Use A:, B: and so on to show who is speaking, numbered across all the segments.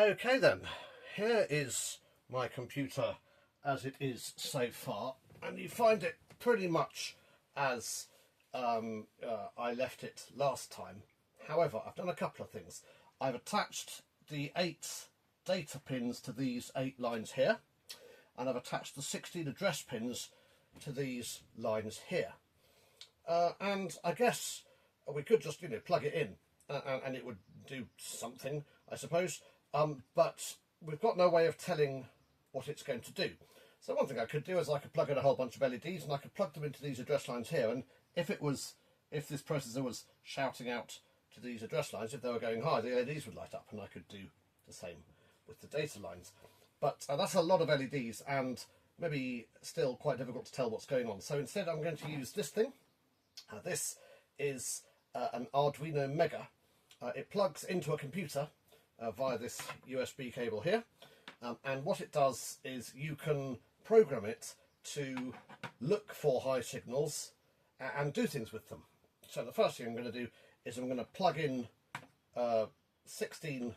A: Okay then, here is my computer as it is so far, and you find it pretty much as I left it last time. However, I've done a couple of things. I've attached the 8 data pins to these 8 lines here, and I've attached the 16 address pins to these lines here. And I guess we could just, plug it in and it would do something, I suppose. But we've got no way of telling what it's going to do. So one thing I could do is I could plug in a whole bunch of LEDs and I could plug them into these address lines here. And if this processor was shouting out to these address lines, if they were going high, the LEDs would light up, and I could do the same with the data lines. But that's a lot of LEDs and maybe still quite difficult to tell what's going on. So instead I'm going to use this thing. This is an Arduino Mega. It plugs into a computer via this USB cable here, and what it does is you can program it to look for high signals and do things with them. So the first thing I'm going to do is I'm going to plug in 16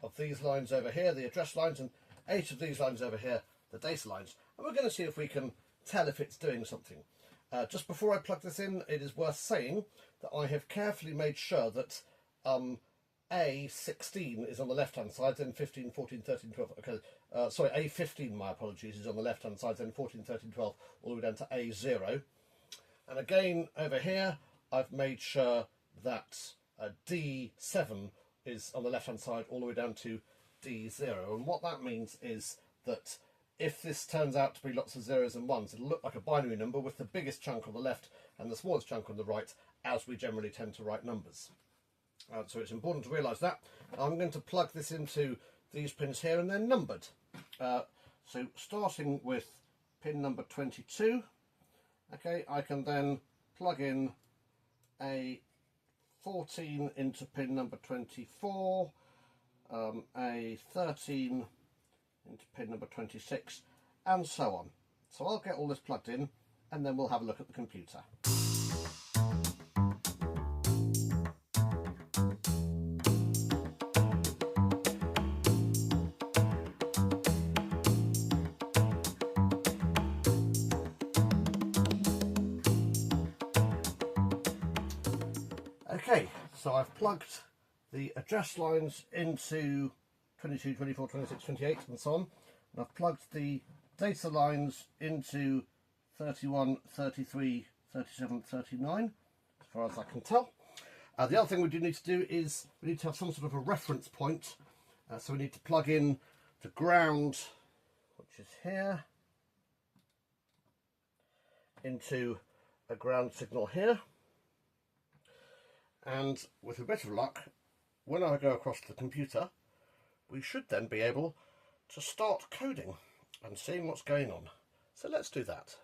A: of these lines over here, the address lines, and 8 of these lines over here, the data lines, and we're going to see if we can tell if it's doing something. Just before I plug this in, it is worth saying that I have carefully made sure that A16 is on the left hand side, then 15, 14, 13, 12, okay, sorry, A15, my apologies, is on the left hand side, then 14, 13, 12, all the way down to A0. And again, over here, I've made sure that D7 is on the left hand side, all the way down to D0. And what that means is that if this turns out to be lots of zeros and ones, it'll look like a binary number with the biggest chunk on the left and the smallest chunk on the right, as we generally tend to write numbers. So it's important to realise that. I'm going to plug this into these pins here, and they're numbered. So starting with pin number 22, okay, I can then plug in a 14 into pin number 24, a 13 into pin number 26, and so on. So I'll get all this plugged in and then we'll have a look at the computer. Okay, so I've plugged the address lines into 22, 24, 26, 28 and so on, and I've plugged the data lines into 31, 33, 37, 39 as far as I can tell. The other thing we do need to do is we need to have some sort of a reference point, so we need to plug in the ground, which is here, into a ground signal here, and with a bit of luck, when I go across the computer, we should then be able to start coding and seeing what's going on. So let's do that.